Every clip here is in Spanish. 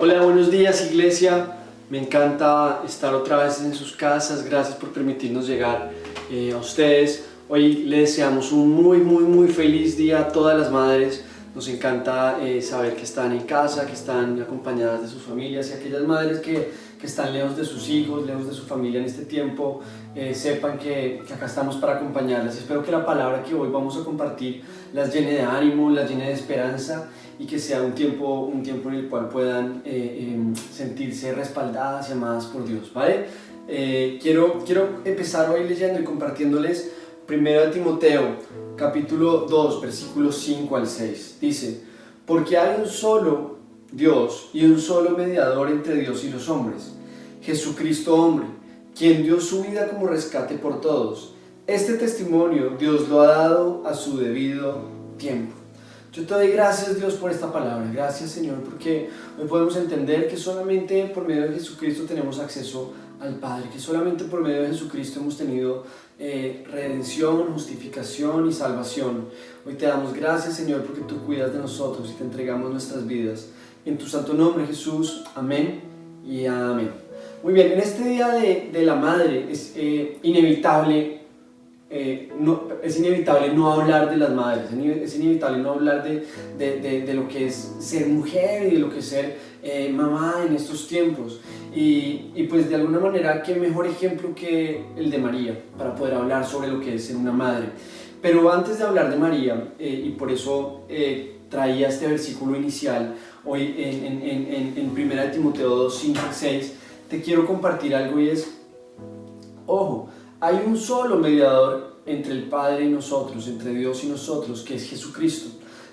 Hola, buenos días iglesia, me encanta estar otra vez en sus casas, gracias por permitirnos llegar a ustedes. Hoy les deseamos un muy feliz día a todas las madres. Nos encanta saber que están en casa, que están acompañadas de sus familias, y aquellas madres que están lejos de sus hijos, lejos de su familia en este tiempo, sepan que acá estamos para acompañarlas. Espero que la palabra que hoy vamos a compartir las llene de ánimo, las llene de esperanza, y que sea un tiempo en el cual puedan sentirse respaldadas y amadas por Dios, ¿vale? Quiero empezar hoy leyendo y compartiéndoles 1 Timoteo, capítulo 2, versículos 5 al 6. Dice: porque hay un solo Dios y un solo mediador entre Dios y los hombres, Jesucristo hombre, quien dio su vida como rescate por todos. Este testimonio Dios lo ha dado a su debido tiempo. Yo te doy gracias, Dios, por esta palabra. Gracias, Señor, porque hoy podemos entender que solamente por medio de Jesucristo tenemos acceso al Padre, que solamente por medio de Jesucristo hemos tenido redención, justificación y salvación. Hoy te damos gracias, Señor, porque tú cuidas de nosotros y te entregamos nuestras vidas. En tu santo nombre, Jesús. Amén y amén. Muy bien, en este día de la madre es inevitable no hablar de las madres, es inevitable no hablar de lo que es ser mujer y de lo que es ser mamá en estos tiempos. Y pues de alguna manera, qué mejor ejemplo que el de María para poder hablar sobre lo que es ser una madre. Pero antes de hablar de María, y por eso traía este versículo inicial hoy en 1 Timoteo 2, 5 y 6, te quiero compartir algo, y es: ojo, hay un solo mediador entre el Padre y nosotros, entre Dios y nosotros, que es Jesucristo.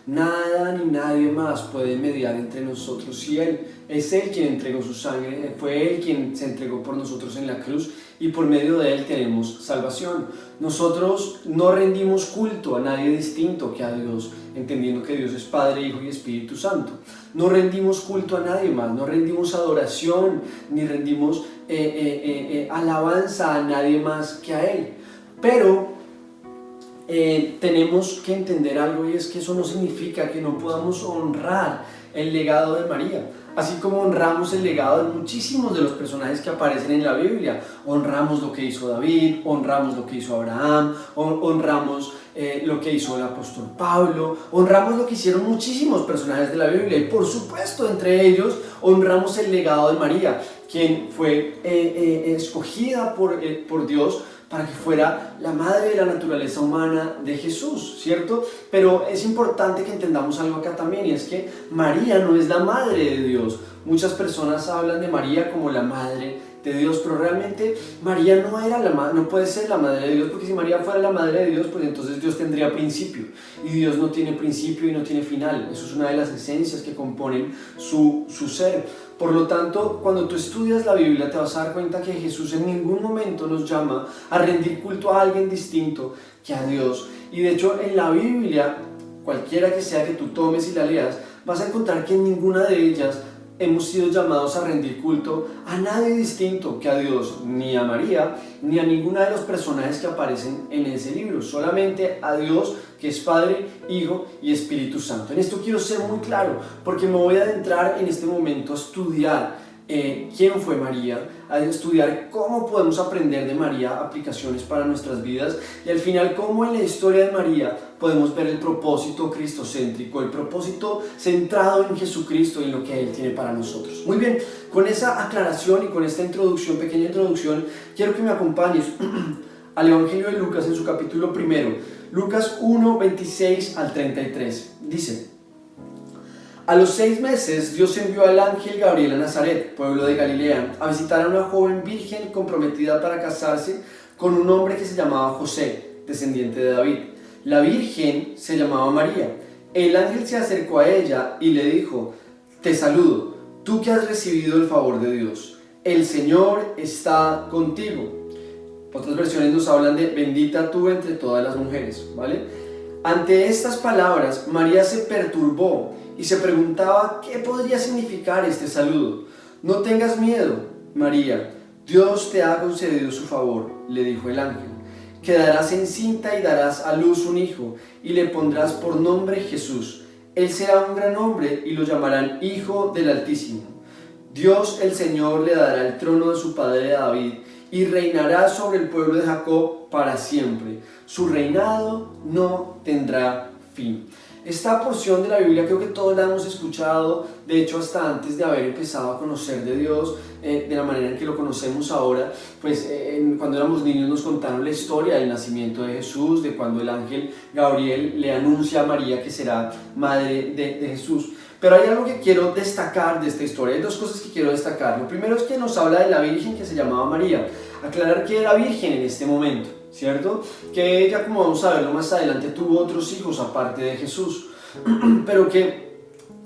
Nada ni nadie más puede mediar entre nosotros y Él. Es Él quien entregó su sangre, fue Él quien se entregó por nosotros en la cruz, y por medio de Él tenemos salvación. Nosotros no rendimos culto a nadie distinto que a Dios, entendiendo que Dios es Padre, Hijo y Espíritu Santo. No rendimos culto a nadie más, no rendimos adoración, ni rendimos alabanza a nadie más que a Él. Pero tenemos que entender algo, y es que eso no significa que no podamos honrar el legado de María. Así como honramos el legado de muchísimos de los personajes que aparecen en la Biblia. Honramos lo que hizo David, honramos lo que hizo Abraham, honramos lo que hizo el apóstol Pablo, honramos lo que hicieron muchísimos personajes de la Biblia, y por supuesto entre ellos honramos el legado de María, quien fue escogida por Dios para que fuera la madre de la naturaleza humana de Jesús, ¿cierto? Pero es importante que entendamos algo acá también, y es que María no es la madre de Dios. Muchas personas hablan de María como la madre de Dios, pero realmente María no puede ser la madre de Dios, porque si María fuera la madre de Dios, pues entonces Dios tendría principio, y Dios no tiene principio y no tiene final. Eso es una de las esencias que componen su ser. Por lo tanto, cuando tú estudias la Biblia, te vas a dar cuenta que Jesús en ningún momento nos llama a rendir culto a alguien distinto que a Dios. Y de hecho, en la Biblia, cualquiera que sea que tú tomes y la leas, vas a encontrar que en ninguna de ellas hemos sido llamados a rendir culto a nadie distinto que a Dios, ni a María, ni a ninguna de los personajes que aparecen en ese libro, solamente a Dios, que es Padre, Hijo y Espíritu Santo. En esto quiero ser muy claro, porque me voy a adentrar en este momento a estudiar quién fue María, a estudiar cómo podemos aprender de María aplicaciones para nuestras vidas, y al final cómo en la historia de María podemos ver el propósito cristocéntrico, el propósito centrado en Jesucristo y en lo que Él tiene para nosotros. Muy bien, con esa aclaración y con esta introducción, pequeña introducción, quiero que me acompañes al Evangelio de Lucas en su capítulo 1, Lucas 1, 26 al 33. Dice: a los 6 meses Dios envió al ángel Gabriel a Nazaret, pueblo de Galilea, a visitar a una joven virgen comprometida para casarse con un hombre que se llamaba José, descendiente de David. La virgen se llamaba María. El ángel se acercó a ella y le dijo: te saludo, tú que has recibido el favor de Dios. El Señor está contigo. Otras versiones nos hablan de bendita tú entre todas las mujeres, ¿vale? Ante estas palabras, María se perturbó y se preguntaba qué podría significar este saludo. No tengas miedo, María, Dios te ha concedido su favor, le dijo el ángel. Quedarás encinta y darás a luz un hijo, y le pondrás por nombre Jesús. Él será un gran hombre y lo llamarán Hijo del Altísimo. Dios el Señor le dará el trono de su padre David y reinará sobre el pueblo de Jacob para siempre. Su reinado no tendrá fin. Esta porción de la Biblia creo que todos la hemos escuchado, de hecho hasta antes de haber empezado a conocer de Dios de la manera en que lo conocemos ahora, pues cuando éramos niños nos contaron la historia del nacimiento de Jesús, de cuando el ángel Gabriel le anuncia a María que será madre de Jesús. Pero hay algo que quiero destacar de esta historia, hay dos cosas que quiero destacar. Lo primero es que nos habla de la Virgen que se llamaba María, aclarar que era virgen en este momento, ¿cierto? Que ella, como vamos a verlo más adelante, tuvo otros hijos aparte de Jesús, pero que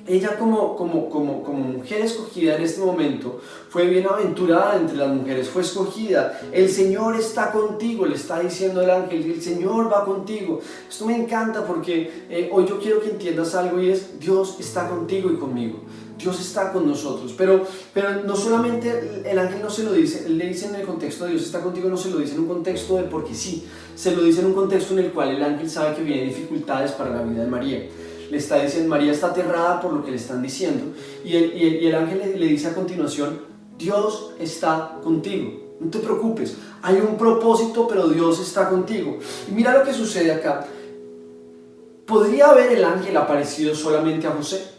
ella como mujer escogida en este momento fue bienaventurada entre las mujeres, fue escogida. El Señor está contigo, le está diciendo el ángel, el Señor va contigo. Esto me encanta porque hoy yo quiero que entiendas algo y es: Dios está contigo y conmigo. Dios está con nosotros, pero no solamente el ángel no se lo dice, él le dice en el contexto de Dios está contigo, no se lo dice en un contexto de porque sí, se lo dice en un contexto en el cual el ángel sabe que vienen dificultades para la vida de María. Le está diciendo, María está aterrada por lo que le están diciendo, y el ángel le dice a continuación: Dios está contigo, no te preocupes, hay un propósito, pero Dios está contigo. Y mira lo que sucede acá. ¿Podría haber el ángel aparecido solamente a José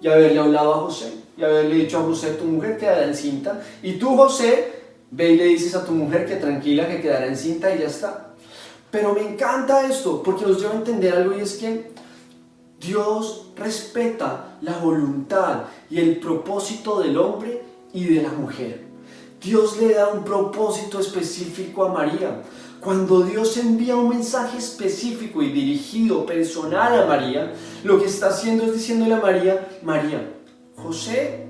y haberle hablado a José y haberle dicho a José: tu mujer quedará encinta, y tú, José, ve y le dices a tu mujer que tranquila, que quedará encinta y ya está? Pero me encanta esto porque nos lleva a entender algo, y es que Dios respeta la voluntad y el propósito del hombre y de la mujer. Dios le da un propósito específico a María. Cuando Dios envía un mensaje específico y dirigido, personal a María, lo que está haciendo es diciéndole a María: María, José,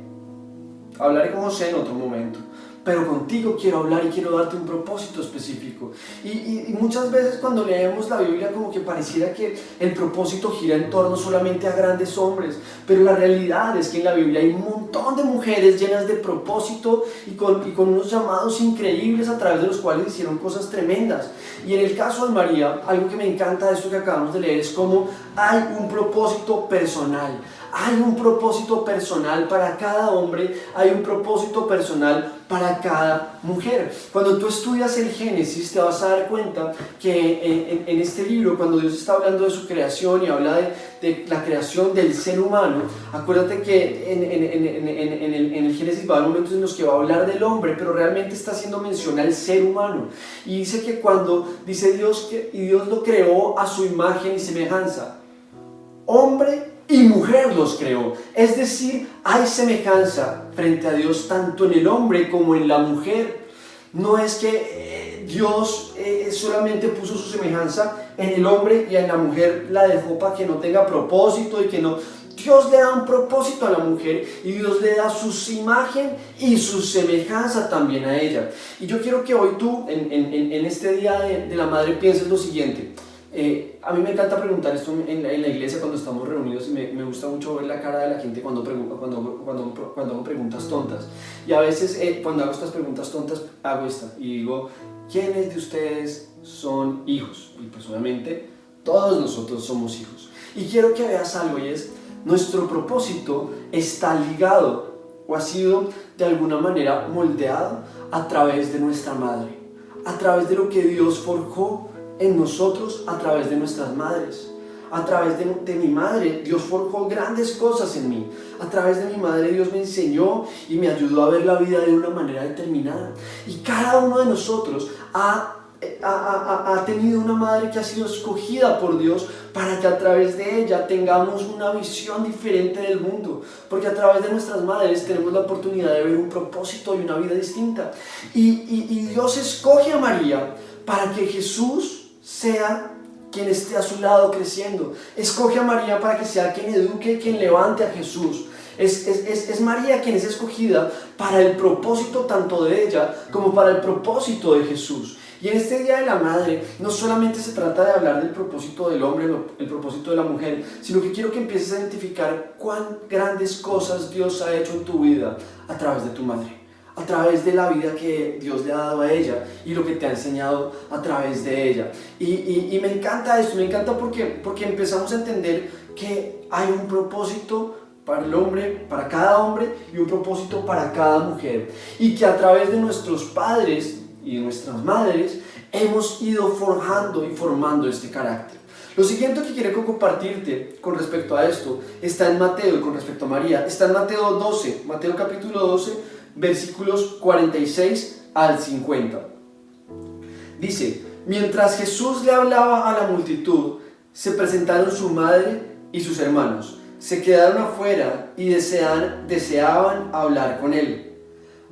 hablaré con José en otro momento, pero contigo quiero hablar y quiero darte un propósito específico. Y muchas veces cuando leemos la Biblia como que pareciera que el propósito gira en torno solamente a grandes hombres, pero la realidad es que en la Biblia hay un montón de mujeres llenas de propósito y con unos llamados increíbles a través de los cuales hicieron cosas tremendas. Y en el caso de María, algo que me encanta de esto que acabamos de leer es cómo hay un propósito personal. Hay un propósito personal para cada hombre, hay un propósito personal para cada mujer. Cuando tú estudias el Génesis te vas a dar cuenta que en este libro, cuando Dios está hablando de su creación y habla de la creación del ser humano, acuérdate que en el Génesis va a haber momentos en los que va a hablar del hombre, pero realmente está haciendo mención al ser humano. Y dice que cuando dice Dios y Dios lo creó a su imagen y semejanza, hombre y mujer los creó. Es decir, hay semejanza frente a Dios tanto en el hombre como en la mujer. No es que Dios solamente puso su semejanza en el hombre y en la mujer la dejó para que no tenga propósito y que no. Dios le da un propósito a la mujer y Dios le da su imagen y su semejanza también a ella. Y yo quiero que hoy tú, en este día de la madre, pienses lo siguiente. A mí me encanta preguntar esto en la iglesia cuando estamos reunidos, y me gusta mucho ver la cara de la gente cuando hago preguntas tontas. Y a veces cuando hago estas preguntas tontas hago esta y digo: ¿quiénes de ustedes son hijos? Y pues obviamente todos nosotros somos hijos. Y quiero que veas algo, y es: nuestro propósito está ligado o ha sido de alguna manera moldeado a través de nuestra madre, a través de lo que Dios forjó en nosotros a través de nuestras madres. A través de mi madre, Dios forjó grandes cosas en mí. A través de mi madre, Dios me enseñó y me ayudó a ver la vida de una manera determinada. Y cada uno de nosotros ha tenido una madre que ha sido escogida por Dios para que a través de ella tengamos una visión diferente del mundo, porque a través de nuestras madres tenemos la oportunidad de ver un propósito y una vida distinta. Y Dios escoge a María para que Jesús sea quien esté a su lado creciendo. Escoge a María para que sea quien eduque, quien levante a Jesús. Es María quien es escogida para el propósito tanto de ella como para el propósito de Jesús. Y en este Día de la Madre no solamente se trata de hablar del propósito del hombre, el propósito de la mujer, sino que quiero que empieces a identificar cuán grandes cosas Dios ha hecho en tu vida a través de tu madre, a través de la vida que Dios le ha dado a ella y lo que te ha enseñado a través de ella. Y me encanta esto, me encanta porque empezamos a entender que hay un propósito para el hombre, para cada hombre y un propósito para cada mujer. Y que a través de nuestros padres y de nuestras madres hemos ido forjando y formando este carácter. Lo siguiente que quiero compartirte con respecto a esto está en Mateo y con respecto a María. Está en Mateo 12, Mateo capítulo 12, versículos 46 al 50. Dice: mientras Jesús le hablaba a la multitud, se presentaron su madre y sus hermanos. Se quedaron afuera y deseaban hablar con él.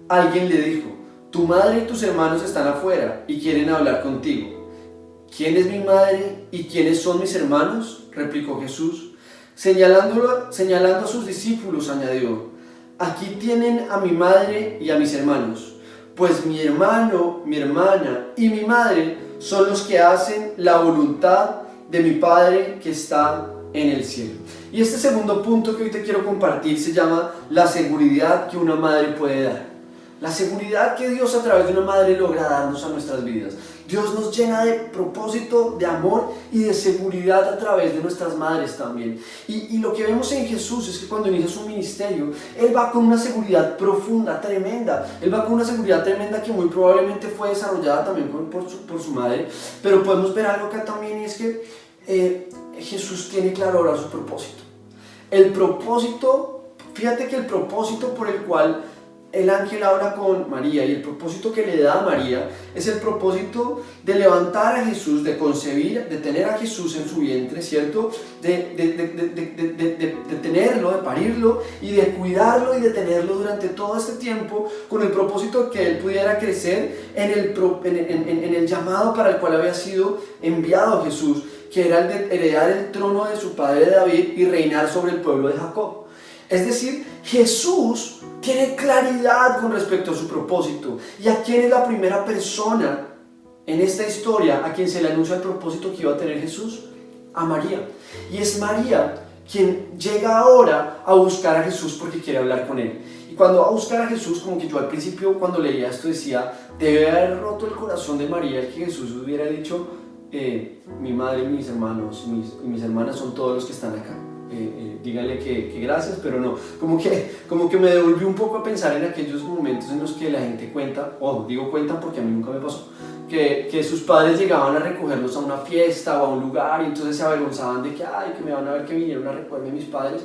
Alguien le dijo: tu madre y tus hermanos están afuera y quieren hablar contigo. ¿Quién es mi madre y quiénes son mis hermanos?, replicó Jesús. Señalando a sus discípulos, añadió: aquí tienen a mi madre y a mis hermanos, pues mi hermano, mi hermana y mi madre son los que hacen la voluntad de mi Padre que está en el cielo. Y este segundo punto que hoy te quiero compartir se llama la seguridad que una madre puede dar. La seguridad que Dios a través de una madre logra darnos a nuestras vidas. Dios nos llena de propósito, de amor y de seguridad a través de nuestras madres también. Y lo que vemos en Jesús es que cuando inicia su ministerio, Él va con una seguridad profunda, tremenda. Él va con una seguridad tremenda que muy probablemente fue desarrollada también por su madre. Pero podemos ver algo acá también, y es que Jesús tiene claro ahora su propósito. El propósito, fíjate que el propósito por el cual el ángel habla con María y el propósito que le da a María es el propósito de levantar a Jesús, de concebir, de tener a Jesús en su vientre, ¿cierto? De tenerlo, de parirlo y de cuidarlo y de tenerlo durante todo este tiempo, con el propósito de que él pudiera crecer en el llamado para el cual había sido enviado Jesús, que era el de heredar el trono de su padre David y reinar sobre el pueblo de Jacob. Es decir, Jesús tiene claridad con respecto a su propósito. ¿Y a quién es la primera persona en esta historia a quien se le anuncia el propósito que iba a tener Jesús? A María. Y es María quien llega ahora a buscar a Jesús porque quiere hablar con él. Y cuando va a buscar a Jesús, como que yo al principio cuando leía esto decía, debe haber roto el corazón de María el que Jesús hubiera dicho, mi madre, mis hermanos y mis hermanas son todos los que están acá. Díganle que gracias, pero no, como que me devolvió un poco a pensar en aquellos momentos en los que la gente cuenta, digo cuentan porque a mí nunca me pasó, que sus padres llegaban a recogerlos a una fiesta o a un lugar y entonces se avergonzaban de que me van a ver que vinieron a recogerme mis padres.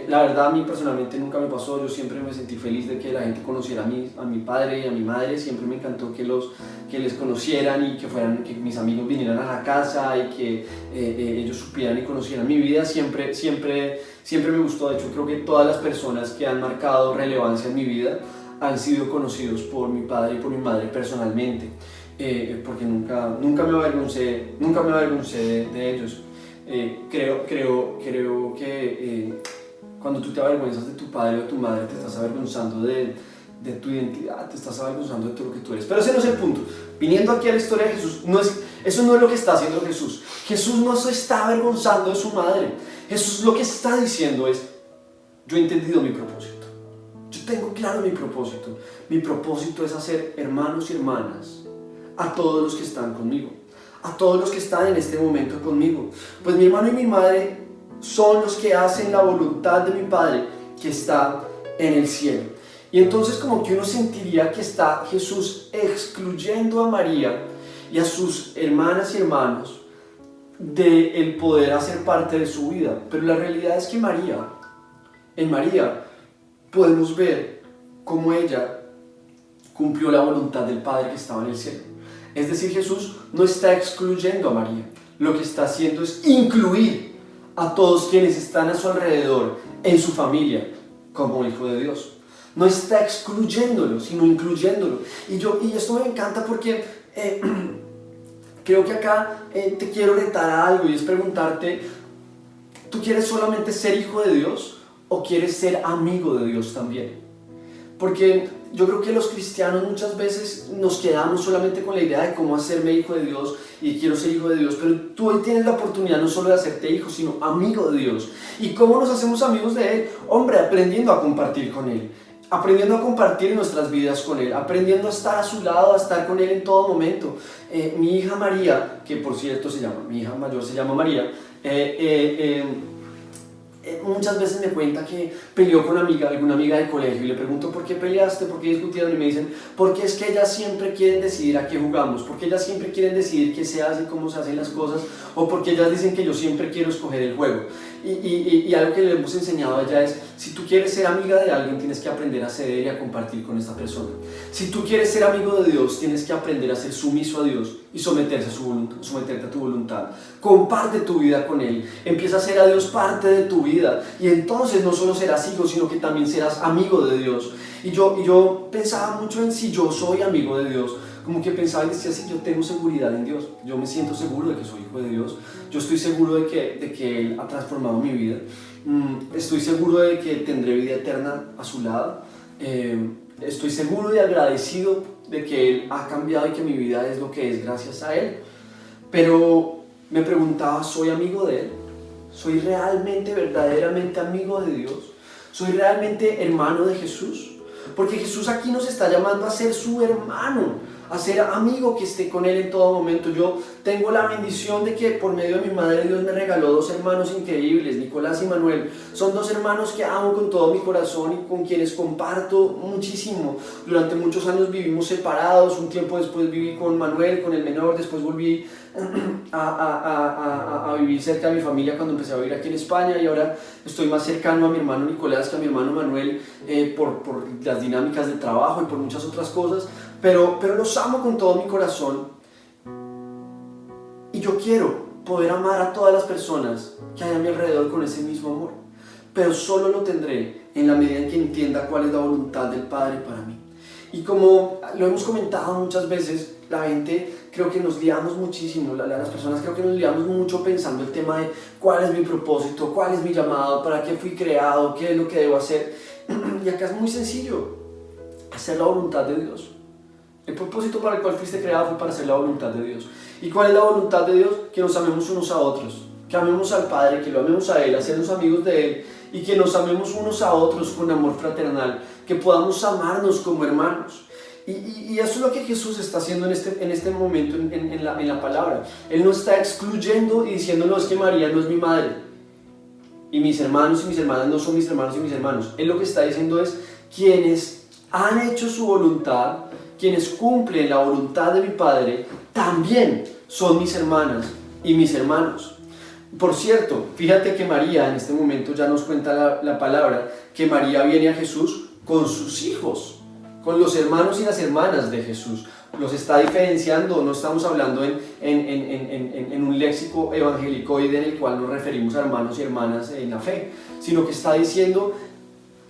La verdad, a mí personalmente nunca me pasó. Yo siempre me sentí feliz de que la gente conociera a mi padre y a mi madre. Siempre me encantó que les conocieran y que mis amigos vinieran a la casa y que ellos supieran y conocieran mi vida. Siempre me gustó. De hecho, creo que todas las personas que han marcado relevancia en mi vida han sido conocidos por mi padre y por mi madre personalmente, porque nunca me avergoncé de ellos. Creo que cuando tú te avergüenzas de tu padre o de tu madre, te estás avergonzando de tu identidad, te estás avergonzando de todo lo que tú eres. Pero ese no es el punto. Viniendo aquí a la historia de Jesús, eso no es lo que está haciendo Jesús. Jesús no se está avergonzando de su madre. Jesús lo que está diciendo es, yo he entendido mi propósito. Yo tengo claro mi propósito. Mi propósito es hacer hermanos y hermanas a todos los que están conmigo, a todos los que están en este momento conmigo. Pues mi hermano y mi madre son los que hacen la voluntad de mi Padre que está en el cielo. Y entonces como que uno sentiría que está Jesús excluyendo a María y a sus hermanas y hermanos del poder hacer parte de su vida. Pero la realidad es que en María podemos ver cómo ella cumplió la voluntad del Padre que estaba en el cielo. Es decir, Jesús no está excluyendo a María. Lo que está haciendo es incluir a todos quienes están a su alrededor en su familia como hijo de Dios. No está excluyéndolo, sino incluyéndolo. Y esto me encanta porque creo que acá te quiero retar a algo, y es preguntarte, ¿tú quieres solamente ser hijo de Dios o quieres ser amigo de Dios también? Porque yo creo que los cristianos muchas veces nos quedamos solamente con la idea de cómo hacerme hijo de Dios y quiero ser hijo de Dios, pero tú hoy tienes la oportunidad no solo de hacerte hijo, sino amigo de Dios. ¿Y cómo nos hacemos amigos de Él? Hombre, aprendiendo a compartir con Él, aprendiendo a compartir nuestras vidas con Él, aprendiendo a estar a su lado, a estar con Él en todo momento. Mi hija María, que por cierto mi hija mayor se llama María, muchas veces me cuenta que peleó con alguna amiga del colegio y le pregunto ¿por qué peleaste? ¿Por qué discutieron? Y me dicen porque es que ellas siempre quieren decidir a qué jugamos, porque ellas siempre quieren decidir qué se hace, cómo se hacen las cosas, o porque ellas dicen que yo siempre quiero escoger el juego. Y algo que le hemos enseñado a ella es, si tú quieres ser amiga de alguien, tienes que aprender a ceder y a compartir con esta persona. Si tú quieres ser amigo de Dios, tienes que aprender a ser sumiso a Dios y someterte a tu voluntad. Comparte tu vida con Él. Empieza a hacer a Dios parte de tu vida. Y entonces no solo serás hijo, sino que también serás amigo de Dios. Y yo pensaba mucho en si yo soy amigo de Dios. Como que pensaba y decía, sí, yo tengo seguridad en Dios, yo me siento seguro de que soy hijo de Dios, yo estoy seguro de que Él ha transformado mi vida, estoy seguro de que tendré vida eterna a su lado, estoy seguro y agradecido de que Él ha cambiado y que mi vida es lo que es gracias a Él. Pero me preguntaba, ¿soy amigo de Él? ¿Soy realmente, verdaderamente amigo de Dios? ¿Soy realmente hermano de Jesús? Porque Jesús aquí nos está llamando a ser su hermano, a ser amigo que esté con Él en todo momento. Yo tengo la bendición de que por medio de mi madre Dios me regaló 2 hermanos increíbles, Nicolás y Manuel. Son 2 hermanos que amo con todo mi corazón y con quienes comparto muchísimo. Durante muchos años vivimos separados, un tiempo después viví con Manuel, con el menor, después volví a vivir cerca de mi familia cuando empecé a vivir aquí en España, y ahora estoy más cercano a mi hermano Nicolás que a mi hermano Manuel por las dinámicas de trabajo y por muchas otras cosas, pero los amo con todo mi corazón, y yo quiero poder amar a todas las personas que hay a mi alrededor con ese mismo amor, pero solo lo tendré en la medida en que entienda cuál es la voluntad del Padre para mí. Y como lo hemos comentado muchas veces, la gente creo que nos liamos muchísimo, las personas creo que nos liamos mucho pensando el tema de cuál es mi propósito, cuál es mi llamado, para qué fui creado, qué es lo que debo hacer. Y acá es muy sencillo, hacer la voluntad de Dios. El propósito para el cual fuiste creado fue para hacer la voluntad de Dios. ¿Y cuál es la voluntad de Dios? Que nos amemos unos a otros, que amemos al Padre, que lo amemos a Él, hacernos amigos de Él, y que nos amemos unos a otros con amor fraternal, que podamos amarnos como hermanos. Y eso es lo que Jesús está haciendo en este momento en la palabra. Él no está excluyendo y diciendo, no, es que María no es mi madre, y mis hermanos y mis hermanas no son mis hermanos y mis hermanos. Él lo que está diciendo es, quienes han hecho su voluntad, quienes cumplen la voluntad de mi Padre, también son mis hermanas y mis hermanos. Por cierto, fíjate que María en este momento ya nos cuenta la palabra, que María viene a Jesús con sus hijos, con los hermanos y las hermanas de Jesús. Los está diferenciando, no estamos hablando en un léxico evangelicoide en el cual nos referimos a hermanos y hermanas en la fe, sino que está diciendo,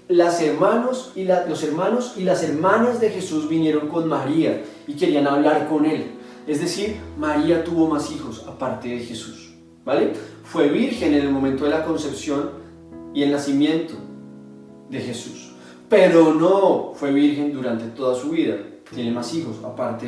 los hermanos y las hermanas de Jesús vinieron con María y querían hablar con Él. Es decir, María tuvo más hijos aparte de Jesús, ¿vale? Fue virgen en el momento de la concepción y el nacimiento de Jesús, pero no fue virgen durante toda su vida. Tiene más hijos aparte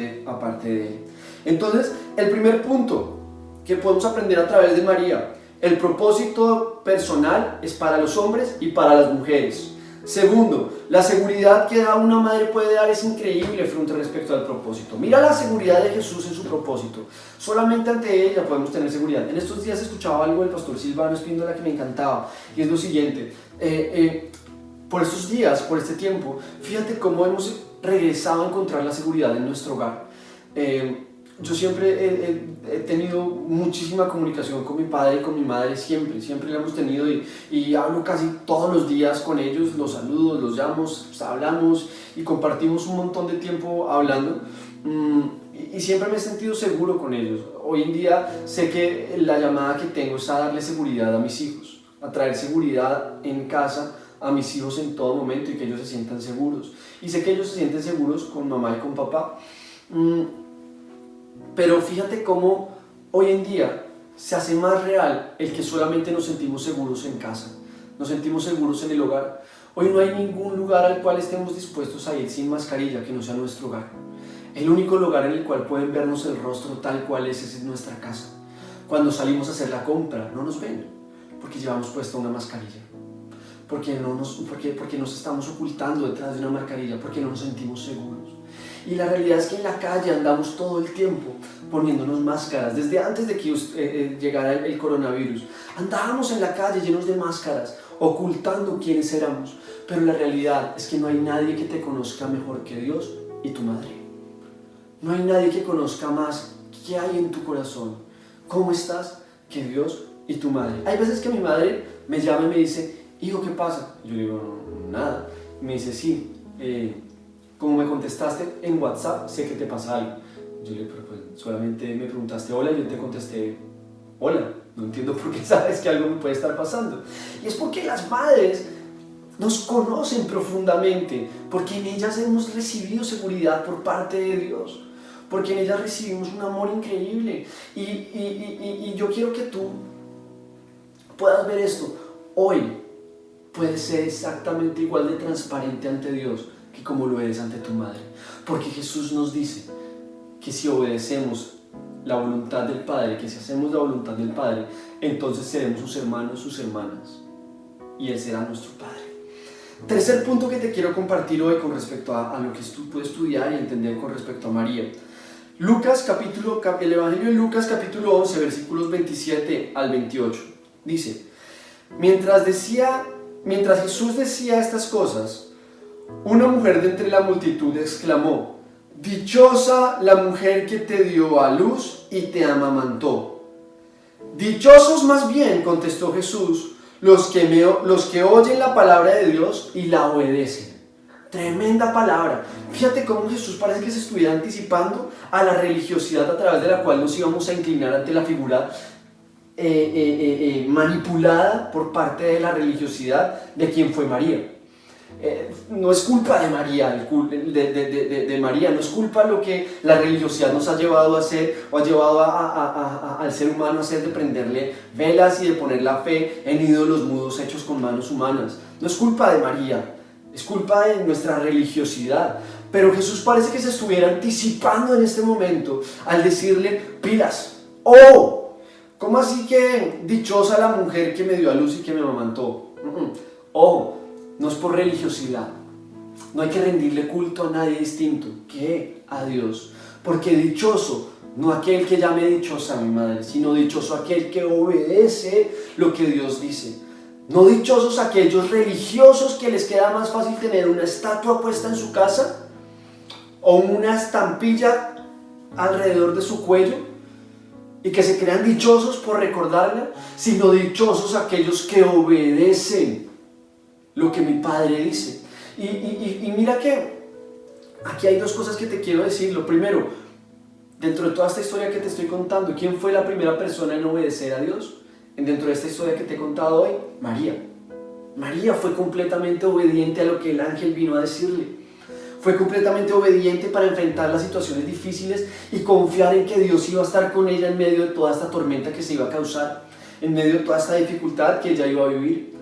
de Él. Entonces, el primer punto que podemos aprender a través de María, el propósito personal es para los hombres y para las mujeres. Segundo, la seguridad que una madre puede dar es increíble frente respecto al propósito. Mira la seguridad de Jesús en su propósito. Solamente ante ella podemos tener seguridad. En estos días escuchaba algo del pastor Silvano Espíndola que me encantaba, y es lo siguiente. Por estos días, por este tiempo, fíjate cómo hemos regresado a encontrar la seguridad en nuestro hogar. Yo siempre he tenido muchísima comunicación con mi padre y con mi madre, siempre la hemos tenido, y hablo casi todos los días con ellos, los saludo, los llamo, hablamos y compartimos un montón de tiempo hablando, y siempre me he sentido seguro con ellos. Hoy en día sé que la llamada que tengo es a darle seguridad a mis hijos, a traer seguridad en casa a mis hijos en todo momento, y que ellos se sientan seguros. Y sé que ellos se sienten seguros con mamá y con papá. Pero fíjate cómo hoy en día se hace más real el que solamente nos sentimos seguros en casa, nos sentimos seguros en el hogar. Hoy no hay ningún lugar al cual estemos dispuestos a ir sin mascarilla que no sea nuestro hogar. El único lugar en el cual pueden vernos el rostro tal cual es nuestra casa. Cuando salimos a hacer la compra no nos ven porque llevamos puesta una mascarilla, porque nos estamos ocultando detrás de una mascarilla, porque no nos sentimos seguros. Y la realidad es que en la calle andamos todo el tiempo poniéndonos máscaras. Desde antes de que llegara el coronavirus, andábamos en la calle llenos de máscaras, ocultando quiénes éramos. Pero la realidad es que no hay nadie que te conozca mejor que Dios y tu madre. No hay nadie que conozca más qué hay en tu corazón, cómo estás, que Dios y tu madre. Hay veces que mi madre me llama y me dice: hijo, ¿qué pasa? Yo le digo: no, nada. Y me dice: sí, como me contestaste en WhatsApp, sé que te pasa algo. Yo le digo: pero pues solamente me preguntaste hola y yo te contesté hola. No entiendo por qué sabes que algo me puede estar pasando. Y es porque las madres nos conocen profundamente, porque en ellas hemos recibido seguridad por parte de Dios, porque en ellas recibimos un amor increíble. Y yo quiero que tú puedas ver esto. Hoy puedes ser exactamente igual de transparente ante Dios que como lo eres ante tu madre, porque Jesús nos dice que si obedecemos la voluntad del Padre, que si hacemos la voluntad del Padre, entonces seremos sus hermanos, sus hermanas, y Él será nuestro Padre. Tercer punto que te quiero compartir hoy con respecto a lo que tú puedes estudiar y entender con respecto a María. El Evangelio de Lucas capítulo 11, versículos 27 al 28. Dice: mientras Jesús decía estas cosas, una mujer de entre la multitud exclamó: dichosa la mujer que te dio a luz y te amamantó. Dichosos más bien, contestó Jesús, los que oyen la palabra de Dios y la obedecen. Tremenda palabra. Fíjate cómo Jesús parece que se estuviera anticipando a la religiosidad a través de la cual nos íbamos a inclinar ante la figura manipulada por parte de la religiosidad de quien fue María. No es culpa de María, de María, no es culpa lo que la religiosidad nos ha llevado a hacer o ha llevado al ser humano a hacer, de prenderle velas y de poner la fe en ídolos mudos hechos con manos humanas. No es culpa de María, es culpa de nuestra religiosidad. Pero Jesús parece que se estuviera anticipando en este momento al decirle: pilas, ¿cómo así que dichosa la mujer que me dio a luz y que me amamantó? No es por religiosidad. No hay que rendirle culto a nadie distinto que a Dios. Porque dichoso, no aquel que llame dichosa a mi madre, sino dichoso aquel que obedece lo que Dios dice. No dichosos aquellos religiosos que les queda más fácil tener una estatua puesta en su casa o una estampilla alrededor de su cuello y que se crean dichosos por recordarla, sino dichosos aquellos que obedecen lo que mi Padre dice. Y mira que aquí hay dos cosas que te quiero decir. Lo primero, dentro de toda esta historia que te estoy contando, ¿quién fue la primera persona en obedecer a Dios? Dentro de esta historia que te he contado hoy, María. María fue completamente obediente a lo que el ángel vino a decirle. Fue completamente obediente para enfrentar las situaciones difíciles y confiar en que Dios iba a estar con ella en medio de toda esta tormenta que se iba a causar, en medio de toda esta dificultad que ella iba a vivir.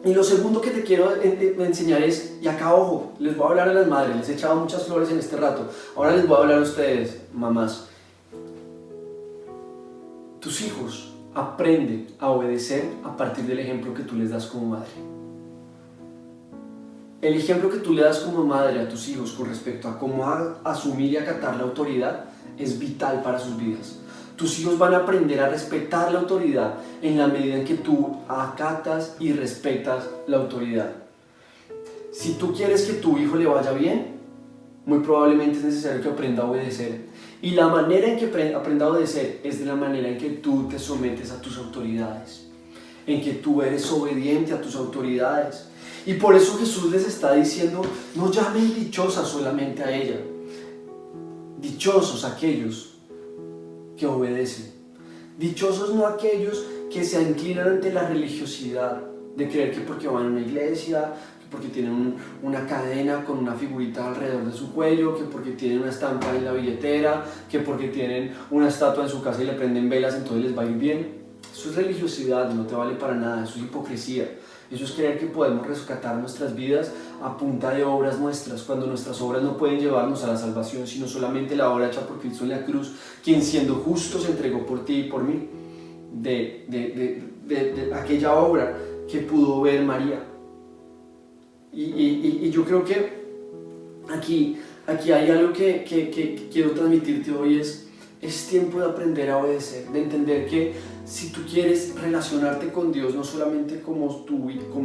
Y lo segundo que te quiero enseñar es, y acá ojo, les voy a hablar a las madres, les he echado muchas flores en este rato, ahora les voy a hablar a ustedes, mamás. Tus hijos aprenden a obedecer a partir del ejemplo que tú les das como madre. El ejemplo que tú le das como madre a tus hijos con respecto a cómo asumir y acatar la autoridad es vital para sus vidas. Tus hijos van a aprender a respetar la autoridad en la medida en que tú acatas y respetas la autoridad. Si tú quieres que tu hijo le vaya bien, muy probablemente es necesario que aprenda a obedecer. Y la manera en que aprenda a obedecer es de la manera en que tú te sometes a tus autoridades, en que tú eres obediente a tus autoridades. Y por eso Jesús les está diciendo: no llamen dichosa solamente a ella. Dichosos aquellos que obedecen. Dichosos no aquellos que se inclinan ante la religiosidad, de creer que porque van a una iglesia, que porque tienen una cadena con una figurita alrededor de su cuello, que porque tienen una estampa en la billetera, que porque tienen una estatua en su casa y le prenden velas, entonces les va a ir bien. Eso es religiosidad, no te vale para nada, eso es hipocresía. Eso es creer que podemos rescatar nuestras vidas a punta de obras nuestras, cuando nuestras obras no pueden llevarnos a la salvación, sino solamente la obra hecha por Cristo en la cruz, quien siendo justo se entregó por ti y por mí, de aquella obra que pudo ver María. Y yo creo que aquí hay algo que quiero transmitirte hoy, es tiempo de aprender a obedecer, de entender que si tú quieres relacionarte con Dios, no solamente como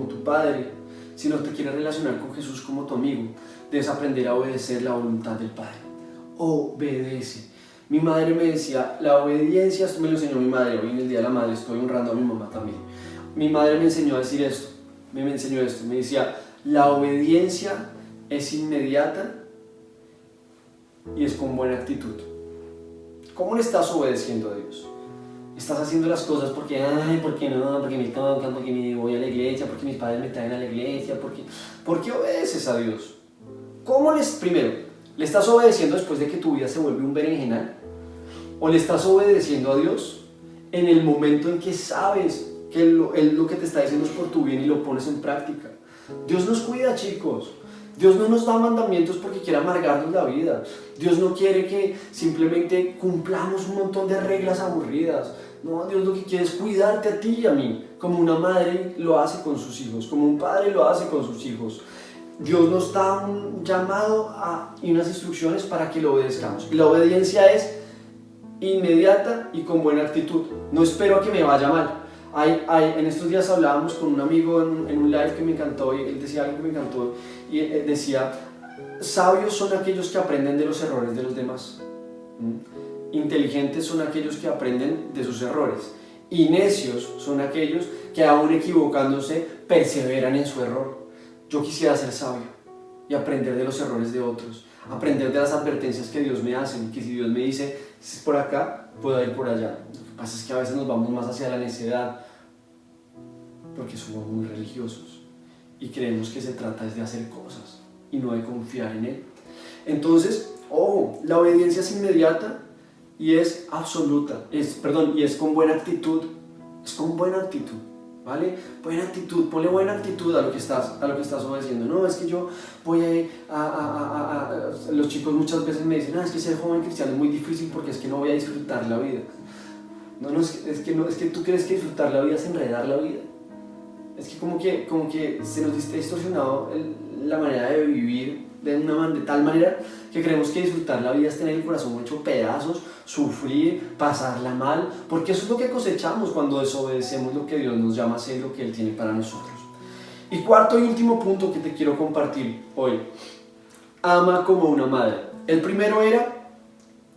tu Padre, sino te quieres relacionar con Jesús como tu amigo, debes aprender a obedecer la voluntad del Padre. Obedece. Mi madre me decía, la obediencia, esto me lo enseñó mi madre, hoy en el Día de la Madre estoy honrando a mi mamá también. Mi madre me enseñó a decir esto, me decía, la obediencia es inmediata y es con buena actitud. ¿Cómo le estás obedeciendo a Dios? ¿Estás haciendo las cosas porque no, porque me tocan, porque me voy a la iglesia, porque mis padres me traen a la iglesia? ¿Por qué obedeces a Dios? Primero, ¿le estás obedeciendo después de que tu vida se vuelve un berenjenal? ¿O le estás obedeciendo a Dios en el momento en que sabes que Él lo que te está diciendo es por tu bien y lo pones en práctica? Dios nos cuida, chicos. Dios no nos da mandamientos porque quiere amargarnos la vida. Dios no quiere que simplemente cumplamos un montón de reglas aburridas. No, Dios lo que quiere es cuidarte a ti y a mí, como una madre lo hace con sus hijos, como un padre lo hace con sus hijos. Dios nos da un llamado y unas instrucciones para que lo obedezcamos. Y la obediencia es inmediata y con buena actitud. No espero a que me vaya mal. En estos días hablábamos con un amigo en un live que me encantó, y él decía algo que me encantó, y decía, sabios son aquellos que aprenden de los errores de los demás. Inteligentes son aquellos que aprenden de sus errores. Y necios son aquellos que aún equivocándose perseveran en su error. Yo quisiera ser sabio y aprender de los errores de otros, aprender de las advertencias que Dios me hace, que si Dios me dice, si es por acá, puedo ir por allá. Lo que pasa es que a veces nos vamos más hacia la necedad porque somos muy religiosos y creemos que se trata de hacer cosas y no de confiar en Él. Entonces, ojo, la obediencia es inmediata y es absoluta, y es con buena actitud, ¿vale? Buena actitud, ponle buena actitud a lo que estás obedeciendo. No, es que yo voy los chicos muchas veces me dicen, es que ser joven cristiano es muy difícil porque es que no voy a disfrutar la vida. No, es que tú crees que disfrutar la vida es enredar la vida. Es que como que se nos ha distorsionado la manera de vivir de tal manera que creemos que disfrutar la vida es tener el corazón hecho pedazos, sufrir, pasarla mal, porque eso es lo que cosechamos cuando desobedecemos lo que Dios nos llama a hacer, lo que Él tiene para nosotros. Y cuarto y último punto que te quiero compartir hoy: ama como una madre. El primero era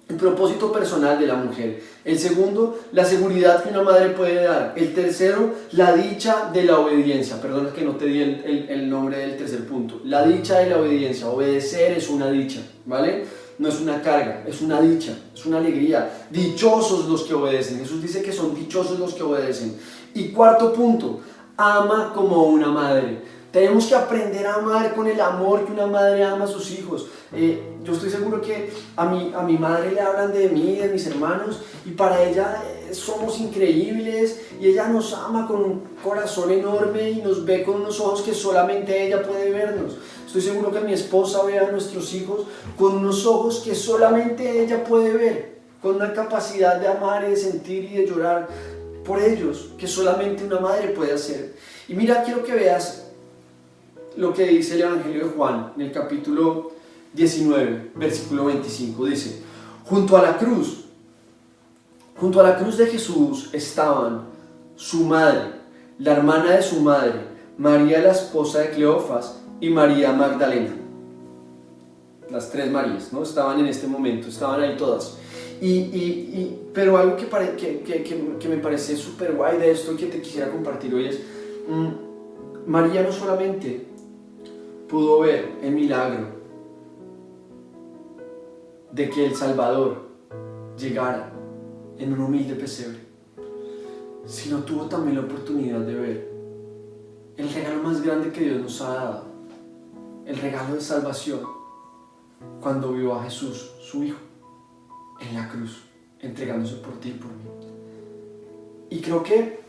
el propósito personal de la mujer. El segundo, la seguridad que una madre puede dar. El tercero, la dicha de la obediencia. Perdona que no te di el nombre del tercer punto. La dicha de la obediencia. Obedecer es una dicha, ¿vale? No es una carga, es una dicha, es una alegría. Dichosos los que obedecen. Jesús dice que son dichosos los que obedecen. Y cuarto punto, ama como una madre. Tenemos que aprender a amar con el amor que una madre ama a sus hijos. Yo estoy seguro que a mi madre le hablan de mí, de mis hermanos, y para ella somos increíbles, y ella nos ama con un corazón enorme y nos ve con unos ojos que solamente ella puede vernos. Estoy seguro que mi esposa ve a nuestros hijos con unos ojos que solamente ella puede ver, con una capacidad de amar y de sentir y de llorar por ellos que solamente una madre puede hacer. Y mira, quiero que veas lo que dice el Evangelio de Juan en el capítulo 19, versículo 25. Dice: junto a la cruz de Jesús estaban su madre, la hermana de su madre, María la esposa de Cleofas, y María Magdalena. Las tres Marías, ¿no? Estaban en este momento, estaban ahí todas. Pero algo que me parece súper guay de esto y que te quisiera compartir hoy es: María no solamente pudo ver el milagro de que el Salvador llegara en un humilde pesebre, sino tuvo también la oportunidad de ver el regalo más grande que Dios nos ha dado, el regalo de salvación, cuando vio a Jesús, su Hijo, en la cruz, entregándose por ti y por mí. Y creo que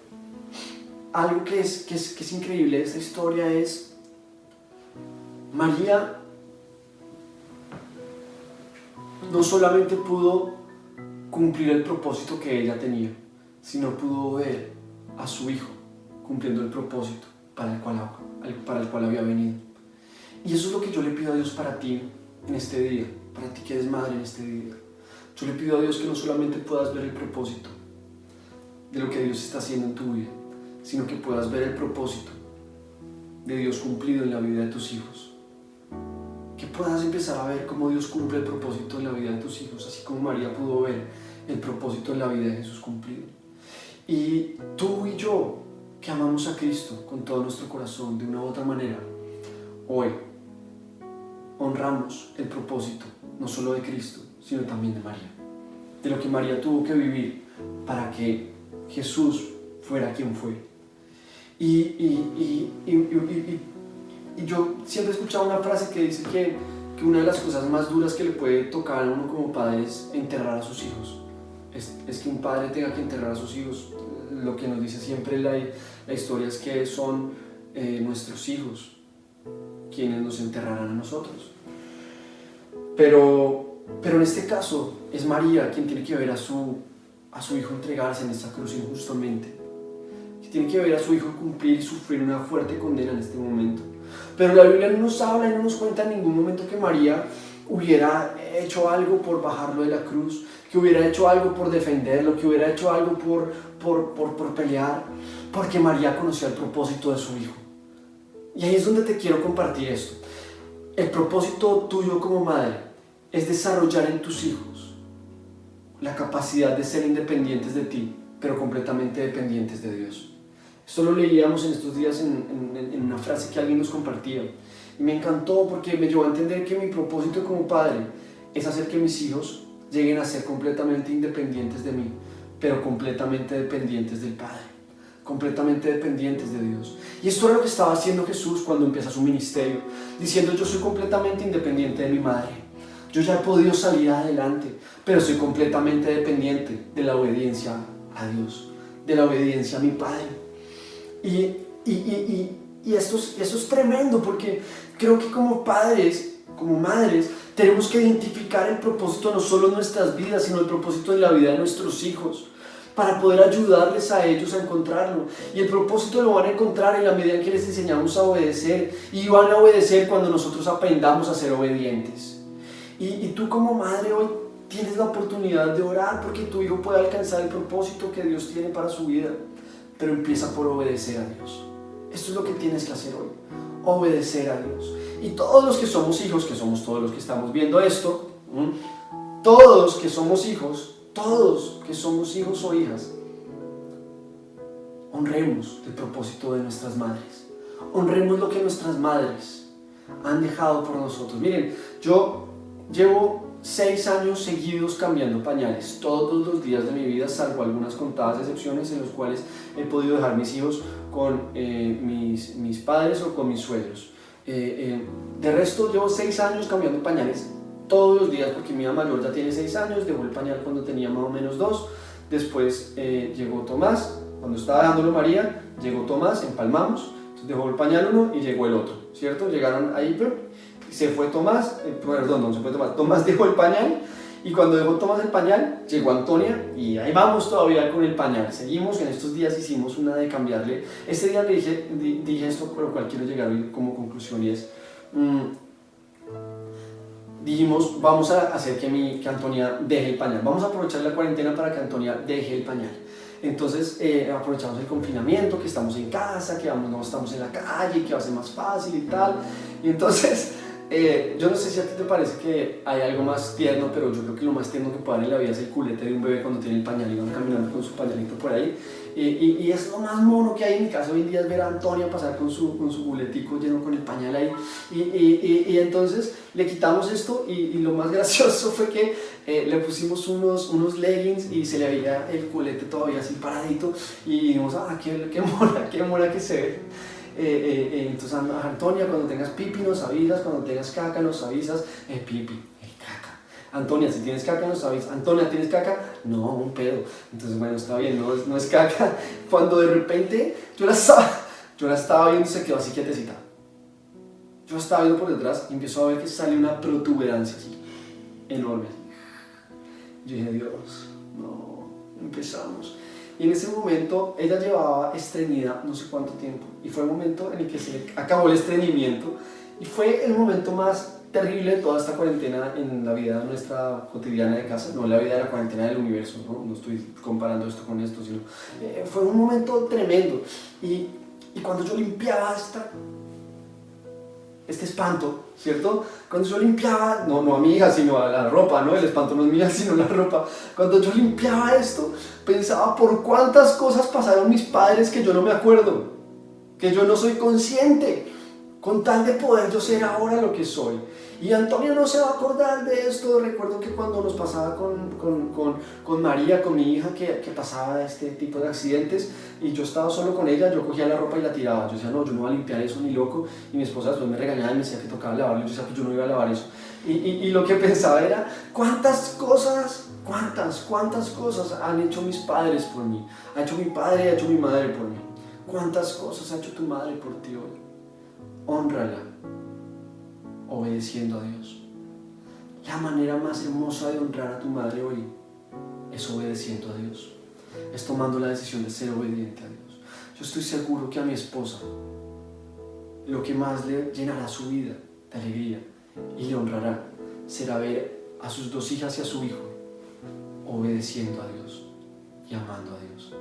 algo que es increíble de esta historia es: María no solamente pudo cumplir el propósito que ella tenía, sino pudo ver a su Hijo cumpliendo el propósito para el cual había venido. Y eso es lo que yo le pido a Dios para ti en este día, para ti que eres madre en este día. Yo le pido a Dios que no solamente puedas ver el propósito de lo que Dios está haciendo en tu vida, sino que puedas ver el propósito de Dios cumplido en la vida de tus hijos. Que puedas empezar a ver cómo Dios cumple el propósito en la vida de tus hijos, así como María pudo ver el propósito en la vida de Jesús cumplido. Y tú y yo, que amamos a Cristo con todo nuestro corazón, de una u otra manera, hoy honramos el propósito, no solo de Cristo, sino también de María. De lo que María tuvo que vivir para que Jesús fuera quien fue. Y yo siempre he escuchado una frase que dice que una de las cosas más duras que le puede tocar a uno como padre es enterrar a sus hijos. Es que un padre tenga que enterrar a sus hijos. Lo que nos dice siempre la historia es que son nuestros hijos quienes nos enterrarán a nosotros. Pero en este caso es María quien tiene que ver a su hijo entregarse en esta cruz injustamente, que tiene que ver a su hijo cumplir y sufrir una fuerte condena en este momento. Pero la Biblia no nos habla y no nos cuenta en ningún momento que María hubiera hecho algo por bajarlo de la cruz, que hubiera hecho algo por defenderlo, que hubiera hecho algo por pelear, porque María conocía el propósito de su hijo. Y ahí es donde te quiero compartir esto. El propósito tuyo como madre es desarrollar en tus hijos la capacidad de ser independientes de ti, pero completamente dependientes de Dios. Esto lo leíamos en estos días en una frase que alguien nos compartía. Y me encantó porque me llevó a entender que mi propósito como padre es hacer que mis hijos lleguen a ser completamente independientes de mí, pero completamente dependientes del Padre, completamente dependientes de Dios. Y esto era lo que estaba haciendo Jesús cuando empieza su ministerio, diciendo: yo soy completamente independiente de mi madre, yo ya he podido salir adelante, pero soy completamente dependiente de la obediencia a Dios, de la obediencia a mi Padre. Y eso es tremendo, porque creo que como padres, como madres, tenemos que identificar el propósito no solo en nuestras vidas, sino el propósito en la vida de nuestros hijos, para poder ayudarles a ellos a encontrarlo. Y el propósito lo van a encontrar en la medida en que les enseñamos a obedecer, y van a obedecer cuando nosotros aprendamos a ser obedientes. Y tú como madre hoy tienes la oportunidad de orar porque tu hijo pueda alcanzar el propósito que Dios tiene para su vida, pero empieza por obedecer a Dios. Esto es lo que tienes que hacer hoy, obedecer a Dios. Y todos los que somos hijos, que somos todos los que estamos viendo esto, todos que somos hijos o hijas, honremos el propósito de nuestras madres, honremos lo que nuestras madres han dejado por nosotros. Miren, yo llevo 6 años seguidos cambiando pañales todos los días de mi vida, salvo algunas contadas excepciones en los cuales he podido dejar mis hijos con mis padres o con mis suegros. De resto llevo 6 años cambiando pañales todos los días, porque mi hija mayor ya tiene 6 años, dejó el pañal cuando tenía más o menos 2, después llegó Tomás, cuando estaba dejándolo María, llegó Tomás, empalmamos, entonces dejó el pañal uno y llegó el otro, ¿cierto? Llegaron ahí, se fue Tomás, Tomás dejó el pañal, y cuando dejó Tomás el pañal, llegó Antonia, y ahí vamos todavía con el pañal. Seguimos, en estos días hicimos una de cambiarle. Este día le dije esto, por lo cual quiero llegar hoy como conclusión, y es, dijimos, vamos a hacer que Antonia deje el pañal, vamos a aprovechar la cuarentena para que Antonia deje el pañal. Entonces aprovechamos el confinamiento, que estamos en casa, que no estamos en la calle, que va a ser más fácil y tal. Y entonces yo no sé si a ti te parece que hay algo más tierno, pero yo creo que lo más tierno que puede haber en la vida es el culete de un bebé cuando tiene el pañal y van caminando con su pañalito por ahí. Y es lo más mono que hay en mi casa hoy en día, es ver a Antonia pasar con su culetico lleno con el pañal ahí. Y entonces le quitamos esto, y lo más gracioso fue que le pusimos unos leggings y se le veía el culete todavía así paradito, y dijimos: qué mona que se ve. Entonces, Antonia, cuando tengas pipi nos avisas, cuando tengas caca nos avisas. Pipi, caca. Antonia, si tienes caca nos avisas. Antonia, ¿tienes caca? No, un pedo. Entonces, bueno, está bien, no es caca. Cuando de repente yo la estaba viendo, se quedó así quietecita. Yo estaba viendo por detrás y empezó a ver que sale una protuberancia así, enorme. Yo dije: Dios, no, empezamos. Y en ese momento ella llevaba estreñida no sé cuánto tiempo, y fue el momento en el que se acabó el estreñimiento, y fue el momento más terrible toda esta cuarentena en la vida nuestra cotidiana de casa, no la vida de la cuarentena del universo, no estoy comparando esto con esto, sino fue un momento tremendo. Y cuando yo limpiaba este espanto, ¿cierto? Cuando yo limpiaba, no a mi hija, sino a la ropa, ¿no? El espanto no es mía, sino la ropa. Cuando yo limpiaba esto, pensaba por cuántas cosas pasaron mis padres que yo no me acuerdo, que yo no soy consciente, con tal de poder yo ser ahora lo que soy. Y Antonio no se va a acordar de esto. Recuerdo que cuando nos pasaba con María, con mi hija, que pasaba este tipo de accidentes y yo estaba solo con ella, yo cogía la ropa y la tiraba. Yo decía, no, yo no voy a limpiar eso ni loco. Y mi esposa después me regañaba y me decía que tocaba lavarlo. Yo decía, pues yo no iba a lavar eso. Y lo que pensaba era, cuántas cosas han hecho mis padres por mí. Ha hecho mi padre y ha hecho mi madre por mí. Cuántas cosas ha hecho tu madre por ti hoy. Hónrala obedeciendo a Dios. La manera más hermosa de honrar a tu madre hoy es obedeciendo a Dios, es tomando la decisión de ser obediente a Dios. Yo estoy seguro que a mi esposa lo que más le llenará su vida de alegría y le honrará será ver a sus 2 hijas y a su hijo obedeciendo a Dios y amando a Dios.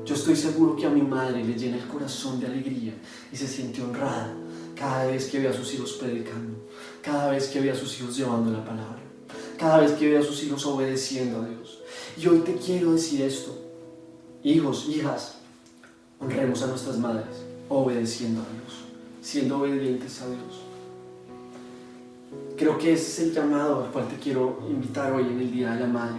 Yo estoy seguro que a mi madre le llena el corazón de alegría y se siente honrada cada vez que ve a sus hijos predicando, cada vez que ve a sus hijos llevando la palabra, cada vez que ve a sus hijos obedeciendo a Dios. Y hoy te quiero decir esto, hijos, hijas, honremos a nuestras madres obedeciendo a Dios, siendo obedientes a Dios. Creo que ese es el llamado al cual te quiero invitar hoy en el Día de la Madre.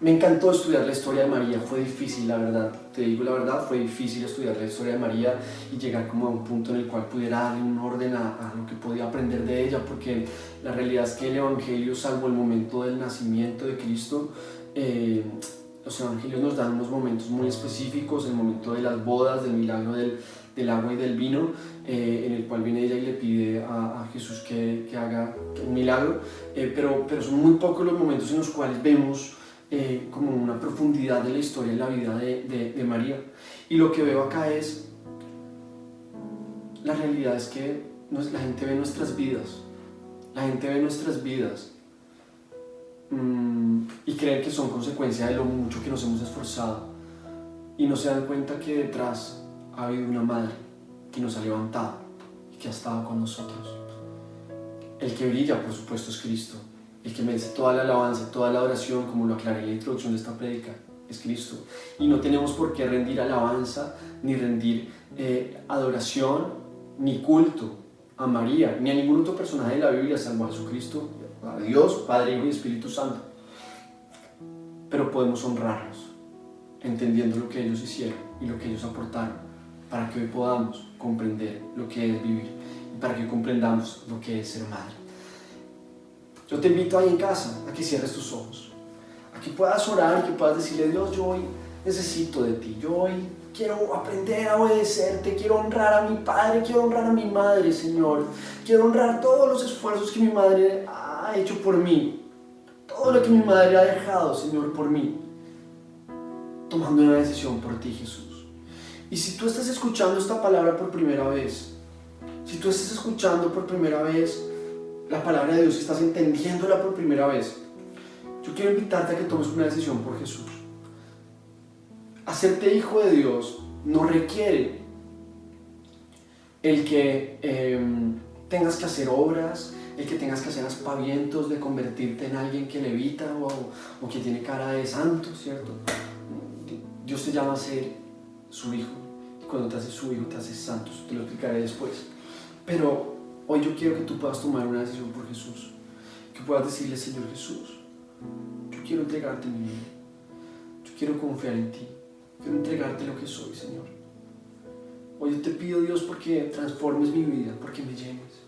Me encantó estudiar la historia de María, fue difícil, la verdad, te digo la verdad, fue difícil estudiar la historia de María y llegar como a un punto en el cual pudiera darle un orden a lo que podía aprender de ella, porque la realidad es que el Evangelio, salvo el momento del nacimiento de Cristo, los Evangelios nos dan unos momentos muy específicos, el momento de las bodas, del milagro del agua y del vino, en el cual viene ella y le pide a Jesús que haga un milagro, pero son muy pocos los momentos en los cuales vemos como una profundidad de la historia en la vida de María. Y lo que veo acá es, la realidad es que la gente ve nuestras vidas, y creen que son consecuencia de lo mucho que nos hemos esforzado, y no se dan cuenta que detrás ha habido una madre que nos ha levantado y que ha estado con nosotros. El que brilla, por supuesto, es Cristo. El que merece toda la alabanza, toda la adoración, como lo aclaré en la introducción de esta prédica, es Cristo. Y no tenemos por qué rendir alabanza, ni rendir adoración, ni culto a María, ni a ningún otro personaje de la Biblia, salvo a Jesucristo, a Dios, Padre, Hijo y Espíritu Santo. Pero podemos honrarlos, entendiendo lo que ellos hicieron y lo que ellos aportaron, para que hoy podamos comprender lo que es vivir y para que comprendamos lo que es ser madre. Yo te invito ahí en casa a que cierres tus ojos, a que puedas orar y que puedas decirle: Dios, yo hoy necesito de ti, yo hoy quiero aprender a obedecerte, quiero honrar a mi padre, quiero honrar a mi madre, Señor, quiero honrar todos los esfuerzos que mi madre ha hecho por mí, todo lo que mi madre ha dejado, Señor, por mí, tomando una decisión por ti, Jesús. Y si tú estás escuchando esta palabra por primera vez, si tú estás escuchando por primera vez la palabra de Dios y estás entendiéndola por primera vez, yo quiero invitarte a que tomes una decisión por Jesús. Hacerte hijo de Dios no requiere el que tengas que hacer obras, el que tengas que hacer aspavientos de convertirte en alguien que levita o que tiene cara de santo, ¿cierto? Dios te llama a ser su hijo, y cuando te haces su hijo te haces santo, eso te lo explicaré después. Pero hoy yo quiero que tú puedas tomar una decisión por Jesús, que puedas decirle: Señor Jesús, yo quiero entregarte mi vida, yo quiero confiar en ti, quiero entregarte lo que soy, Señor. Hoy yo te pido, Dios, porque transformes mi vida, porque me llenes.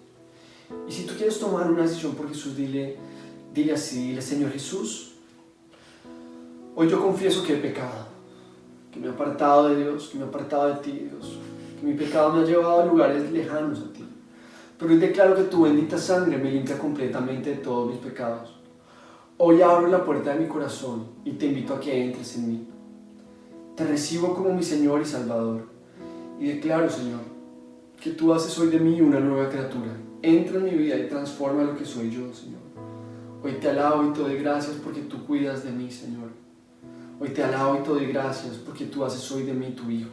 Y si tú quieres tomar una decisión por Jesús, dile así: dile: Señor Jesús, hoy yo confieso que he pecado, que me he apartado de Dios, que me he apartado de ti, Dios, que mi pecado me ha llevado a lugares lejanos a ti. Pero hoy declaro que tu bendita sangre me limpia completamente de todos mis pecados. Hoy abro la puerta de mi corazón y te invito a que entres en mí. Te recibo como mi Señor y Salvador. Y declaro, Señor, que tú haces hoy de mí una nueva criatura. entra en mi vida y transforma lo que soy yo, Señor. Hoy te alabo y te doy gracias porque tú cuidas de mí, Señor. Hoy te alabo y te doy gracias porque tú haces hoy de mí tu hijo.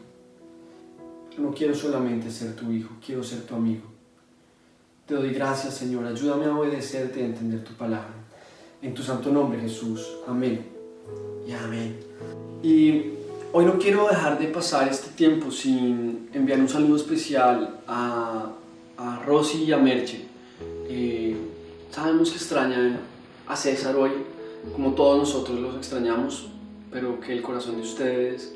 Yo no quiero solamente ser tu hijo, quiero ser tu amigo. Te doy gracias, Señor. Ayúdame a obedecerte y a entender tu palabra. En tu santo nombre, Jesús. Amén y amén. Y hoy no quiero dejar de pasar este tiempo sin enviar un saludo especial a Rosy y a Merche. Sabemos que extrañan a César hoy, como todos nosotros los extrañamos, pero que el corazón de ustedes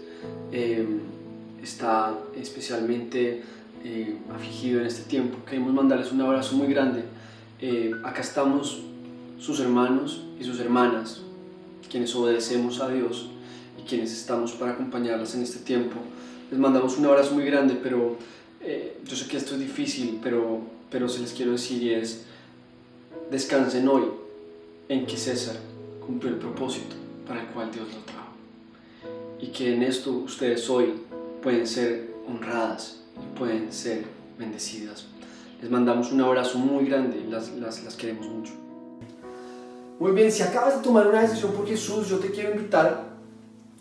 está especialmente afligido en este tiempo. Queremos mandarles un abrazo muy grande. Acá estamos sus hermanos y sus hermanas, quienes obedecemos a Dios y quienes estamos para acompañarlas en este tiempo. Les mandamos un abrazo muy grande, pero yo sé que esto es difícil, pero se les quiero decir y es: descansen hoy en que César cumplió el propósito para el cual Dios lo trajo, y que en esto ustedes hoy pueden ser honradas y pueden ser bendecidas. Les mandamos un abrazo muy grande, las queremos mucho. Muy bien, si acabas de tomar una decisión por Jesús, yo te quiero invitar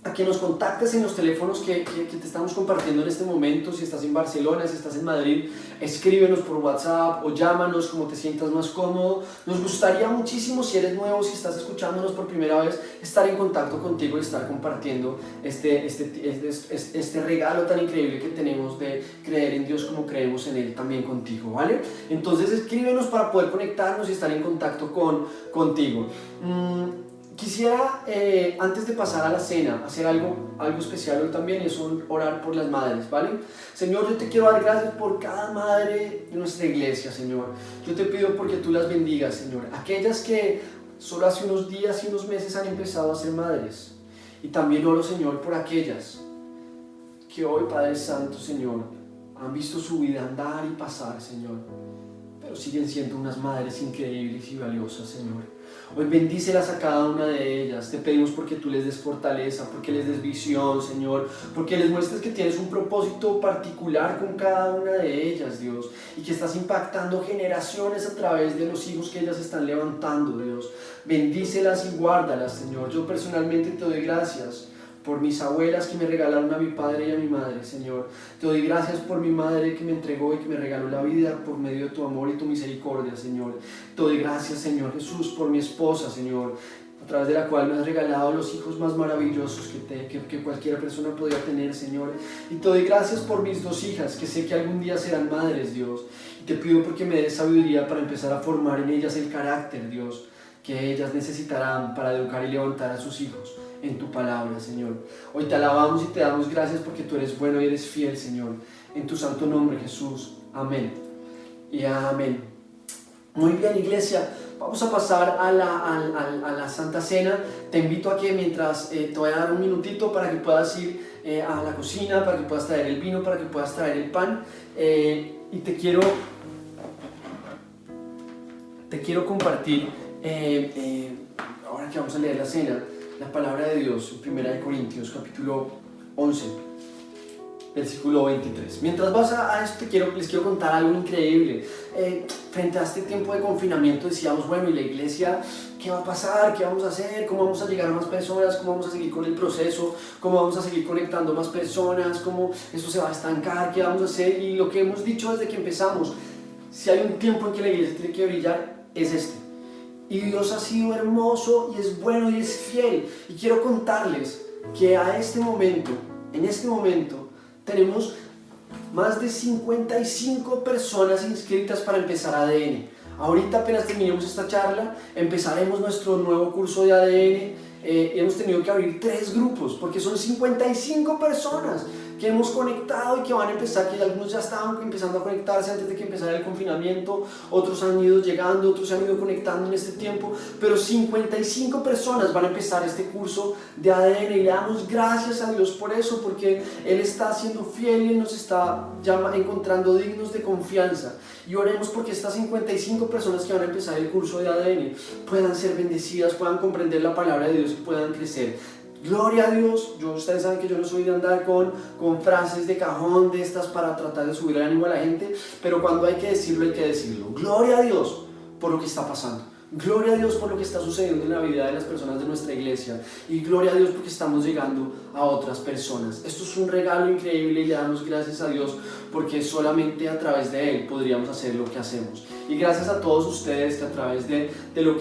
a que nos contactes en los teléfonos que te estamos compartiendo en este momento. Si estás en Barcelona, si estás en Madrid, escríbenos por WhatsApp o llámanos, como te sientas más cómodo. Nos gustaría muchísimo, si eres nuevo, si estás escuchándonos por primera vez, estar en contacto contigo y estar compartiendo este regalo tan increíble que tenemos de creer en Dios como creemos en Él también contigo, ¿vale? Entonces escríbenos para poder conectarnos y estar en contacto contigo. Quisiera, antes de pasar a la cena, hacer algo especial hoy también, y es orar por las madres, ¿vale? Señor, yo te quiero dar gracias por cada madre de nuestra iglesia, Señor. Yo te pido porque tú las bendigas, Señor. Aquellas que solo hace unos días y unos meses han empezado a ser madres. Y también oro, Señor, por aquellas que hoy, Padre Santo, Señor, han visto su vida andar y pasar, Señor, pero siguen siendo unas madres increíbles y valiosas, Señor. Hoy bendícelas a cada una de ellas. Te pedimos porque tú les des fortaleza, porque les des visión, Señor, porque les muestres que tienes un propósito particular con cada una de ellas, Dios, y que estás impactando generaciones a través de los hijos que ellas están levantando, Dios. Bendícelas y guárdalas, Señor. Yo personalmente te doy gracias por mis abuelas que me regalaron a mi padre y a mi madre, Señor. Te doy gracias por mi madre que me entregó y que me regaló la vida por medio de tu amor y tu misericordia, Señor. Te doy gracias, Señor Jesús, por mi esposa, Señor, a través de la cual me has regalado los hijos más maravillosos que cualquier persona podría tener, Señor. Y te doy gracias por mis dos hijas, que sé que algún día serán madres, Dios. Y te pido porque me des sabiduría para empezar a formar en ellas el carácter, Dios, que ellas necesitarán para educar y levantar a sus hijos en tu palabra, Señor. Hoy te alabamos y te damos gracias porque tú eres bueno y eres fiel, Señor. En tu santo nombre, Jesús. Amén y amén. Muy bien, iglesia, vamos a pasar a la Santa Cena. Te invito a que mientras te voy a dar un minutito para que puedas ir a la cocina, para que puedas traer el vino, para que puedas traer el pan, y te quiero compartir ahora que vamos a leer la cena, la palabra de Dios en 1 Corintios capítulo 11, versículo 23. Mientras vas a esto, les quiero contar algo increíble. Frente a este tiempo de confinamiento decíamos, bueno, ¿y la iglesia qué va a pasar? ¿Qué vamos a hacer? ¿Cómo vamos a llegar a más personas? ¿Cómo vamos a seguir con el proceso? ¿Cómo vamos a seguir conectando más personas? ¿Cómo esto se va a estancar? ¿Qué vamos a hacer? Y lo que hemos dicho desde que empezamos, si hay un tiempo en que la iglesia tiene que brillar, es este. Y Dios ha sido hermoso y es bueno y es fiel. Y quiero contarles que en este momento, tenemos más de 55 personas inscritas para empezar ADN. Ahorita apenas terminemos esta charla, empezaremos nuestro nuevo curso de ADN. Hemos tenido que abrir 3 grupos porque son 55 personas que hemos conectado y que van a empezar, que algunos ya estaban empezando a conectarse antes de que empezara el confinamiento, otros han ido llegando, otros se han ido conectando en este tiempo, pero 55 personas van a empezar este curso de ADN y le damos gracias a Dios por eso, porque Él está siendo fiel y Él nos está encontrando dignos de confianza. Y oremos porque estas 55 personas que van a empezar el curso de ADN puedan ser bendecidas, puedan comprender la palabra de Dios y puedan crecer. Gloria a Dios. Ustedes saben que yo no soy de andar con frases de cajón de estas para tratar de subir el ánimo a la gente, pero cuando hay que decirlo, hay que decirlo. Gloria a Dios por lo que está pasando. Gloria a Dios por lo que está sucediendo en la vida de las personas de nuestra iglesia. Y gloria a Dios porque estamos llegando a otras personas. Esto es un regalo increíble y le damos gracias a Dios porque solamente a través de Él podríamos hacer lo que hacemos. Y gracias a todos ustedes que a través de lo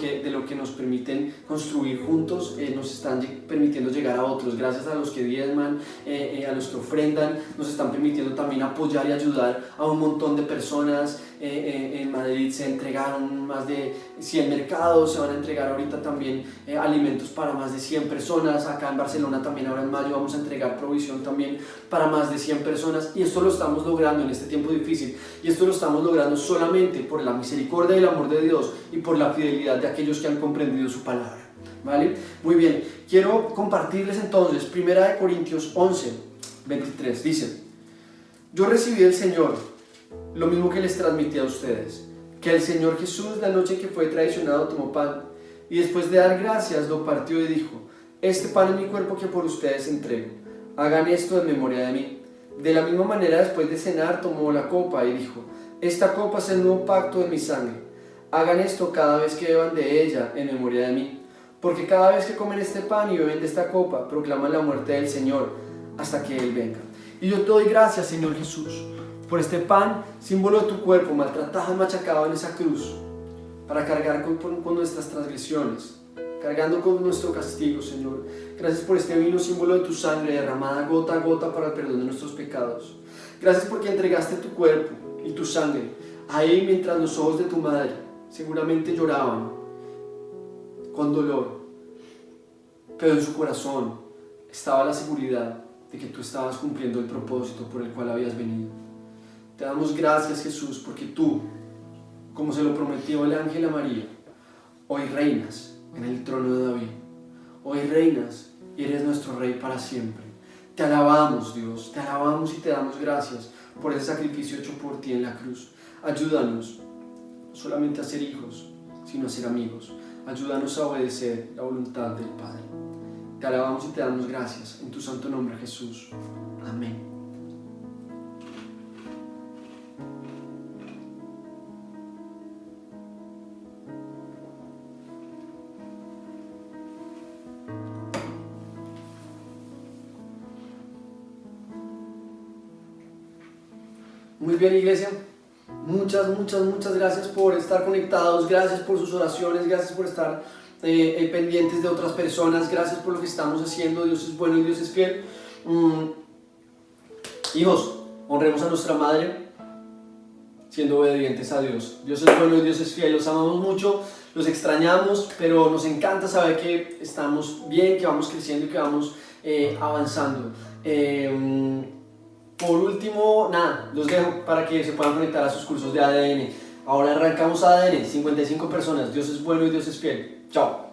que nos permiten construir juntos, nos están permitiendo llegar a otros. Gracias a los que diezman, a los que ofrendan, nos están permitiendo también apoyar y ayudar a un montón de personas. En Madrid se entregaron más de 100 mercados, se van a entregar ahorita también alimentos para más de 100 personas. Acá en Barcelona también ahora en mayo vamos a entregar provisión también para más de 100 personas, y esto lo estamos logrando en este tiempo difícil, y esto lo estamos logrando solamente por la misericordia y el amor de Dios y por la fidelidad de aquellos que han comprendido su palabra. ¿Vale? Muy bien, quiero compartirles entonces 1 Corintios 11, 23, dice: yo recibí del Señor lo mismo que les transmití a ustedes, que el Señor Jesús, la noche que fue traicionado, tomó pan, y después de dar gracias lo partió y dijo: este pan es mi cuerpo que por ustedes entrego, hagan esto en memoria de mí. De la misma manera, después de cenar, tomó la copa y dijo: esta copa es el nuevo pacto de mi sangre, hagan esto cada vez que beban de ella en memoria de mí, porque cada vez que comen este pan y beben de esta copa, proclaman la muerte del Señor hasta que Él venga. Y yo te doy gracias, Señor Jesús, por este pan, símbolo de tu cuerpo, maltratado y machacado en esa cruz, para cargar con nuestras transgresiones, cargando con nuestro castigo, Señor. Gracias por este vino, símbolo de tu sangre, derramada gota a gota para el perdón de nuestros pecados. Gracias porque entregaste tu cuerpo y tu sangre ahí, mientras los ojos de tu madre seguramente lloraban con dolor, pero en su corazón estaba la seguridad de que tú estabas cumpliendo el propósito por el cual habías venido. Te damos gracias, Jesús, porque tú, como se lo prometió el ángel a María, hoy reinas en el trono de David. Hoy reinas y eres nuestro Rey para siempre. Te alabamos, Dios, te alabamos y te damos gracias por ese sacrificio hecho por ti en la cruz. Ayúdanos no solamente a ser hijos, sino a ser amigos. Ayúdanos a obedecer la voluntad del Padre. Te alabamos y te damos gracias en tu santo nombre, Jesús. Amén. Muy bien, iglesia, muchas gracias por estar conectados, gracias por sus oraciones, gracias por estar pendientes de otras personas, gracias por lo que estamos haciendo. Dios es bueno y Dios es fiel. Hijos, honremos a nuestra madre siendo obedientes a Dios. Dios es bueno y Dios es fiel, los amamos mucho, los extrañamos, pero nos encanta saber que estamos bien, que vamos creciendo y que vamos avanzando. Por último, los dejo para que se puedan conectar a sus cursos de ADN. Ahora arrancamos ADN, 55 personas. Dios es bueno y Dios es fiel. Chao.